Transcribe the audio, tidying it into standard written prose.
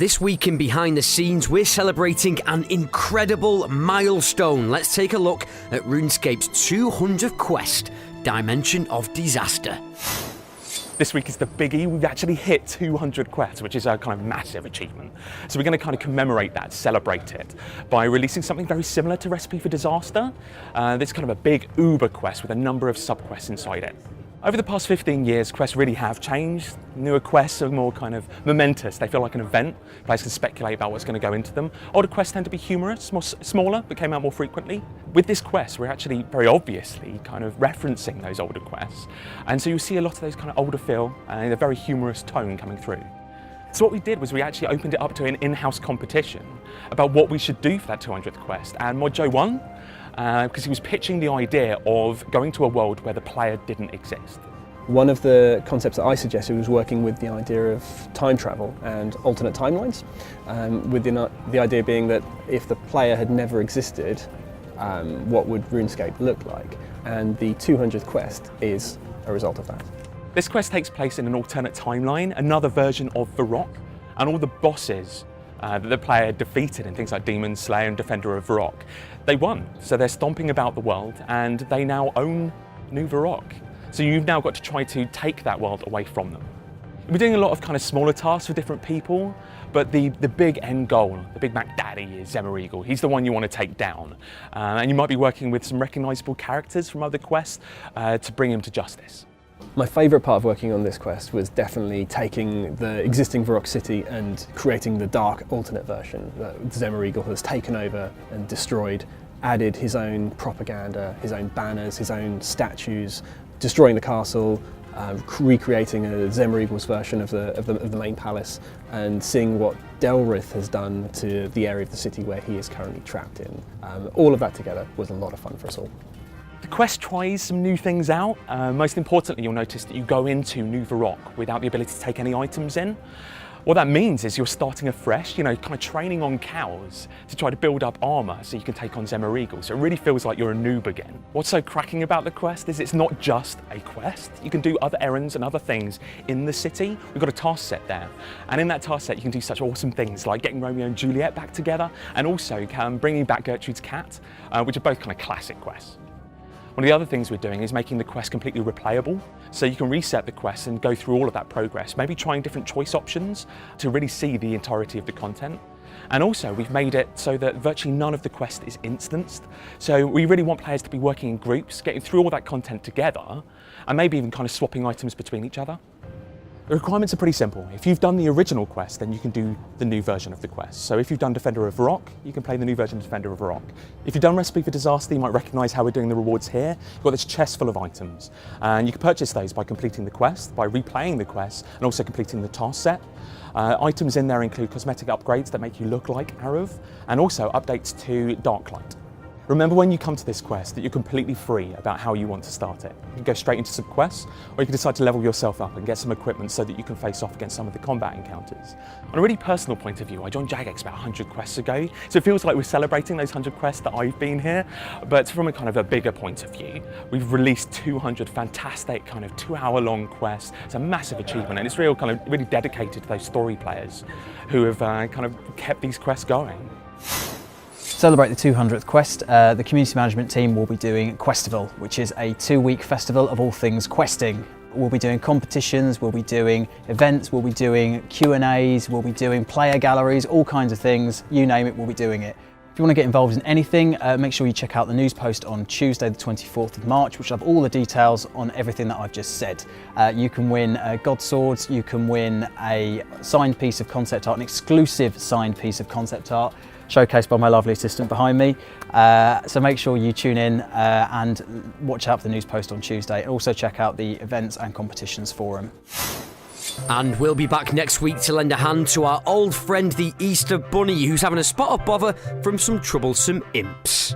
This week in Behind the Scenes, we're celebrating an incredible milestone. Let's take a look at RuneScape's 200th quest, Dimension of Disaster. This week is the biggie. We've actually hit 200 quests, which is a kind of massive achievement. So we're going to kind of commemorate that, celebrate it, by releasing something very similar to Recipe for Disaster. This is kind of a big Uber quest with a number of sub-quests inside it. Over the past 15 years, quests really have changed. Newer quests are more kind of momentous. They feel like an event. Players can speculate about what's going to go into them. Older quests tend to be humorous, smaller, but came out more frequently. With this quest, we're actually very obviously kind of referencing those older quests. And so you'll see a lot of those kind of older feel and a very humorous tone coming through. So what we did was we actually opened it up to an in-house competition about what we should do for that 200th quest. And Mojo won. Because he was pitching the idea of going to a world where the player didn't exist. One of the concepts that I suggested was working with the idea of time travel and alternate timelines, with the idea being that if the player had never existed, what would RuneScape look like? And the 200th quest is a result of that. This quest takes place in an alternate timeline, another version of Varrock, and all the bosses that the player defeated in things like Demon Slayer and Defender of Varrock, they won. So they're stomping about the world and they now own New Varrock. So you've now got to try to take that world away from them. We're doing a lot of kind of smaller tasks for different people, but the big end goal, the big Mac Daddy is Zemereagle. He's the one you want to take down. And you might be working with some recognisable characters from other quests to bring him to justice. My favourite part of working on this quest was definitely taking the existing Varrock city and creating the dark alternate version that Zemereagle has taken over and destroyed, added his own propaganda, his own banners, his own statues, destroying the castle, recreating a Zemereagle's version of the main palace, and seeing what Delrith has done to the area of the city where he is currently trapped in. All of that together was a lot of fun for us all. The quest tries some new things out. Most importantly, you'll notice that you go into New Varrock without the ability to take any items in. What that means is you're starting afresh, kind of training on cows to try to build up armour so you can take on Zemereagle. So it really feels like you're a noob again. What's so cracking about the quest is it's not just a quest. You can do other errands and other things in the city. We've got a task set there. And in that task set, you can do such awesome things like getting Romeo and Juliet back together and also bringing back Gertrude's cat, which are both kind of classic quests. One of the other things we're doing is making the quest completely replayable. So you can reset the quest and go through all of that progress, maybe trying different choice options to really see the entirety of the content. And also we've made it so that virtually none of the quest is instanced. So we really want players to be working in groups, getting through all that content together, and maybe even kind of swapping items between each other. The requirements are pretty simple. If you've done the original quest, then you can do the new version of the quest. So if you've done Defender of Varrock, you can play the new version of Defender of Varrock. If you've done Recipe for Disaster, you might recognise how we're doing the rewards here. You've got this chest full of items, and you can purchase those by completing the quest, by replaying the quest, and also completing the task set. Items in there include cosmetic upgrades that make you look like Arav, and also updates to Darklight. Remember when you come to this quest that you're completely free about how you want to start it. You can go straight into some quests, or you can decide to level yourself up and get some equipment so that you can face off against some of the combat encounters. On a really personal point of view, I joined Jagex about 100 quests ago, so it feels like we're celebrating those 100 quests that I've been here, but from a kind of a bigger point of view, we've released 200 fantastic kind of 2-hour-long quests. It's a massive achievement, and it's really dedicated to those story players who have kind of kept these quests going. Celebrate the 200th quest, the community management team will be doing Questival, which is a 2-week festival of all things questing. We'll be doing competitions, we'll be doing events, we'll be doing Q&As, we'll be doing player galleries, all kinds of things, you name it, we'll be doing it. If you want to get involved in anything, make sure you check out the news post on Tuesday the 24th of March, which will have all the details on everything that I've just said. You can win God Swords, you can win a signed piece of concept art, an exclusive signed piece of concept art, showcased by my lovely assistant behind me. So make sure you tune in and watch out for the news post on Tuesday, and also check out the events and competitions forum. And we'll be back next week to lend a hand to our old friend the Easter Bunny, who's having a spot of bother from some troublesome imps.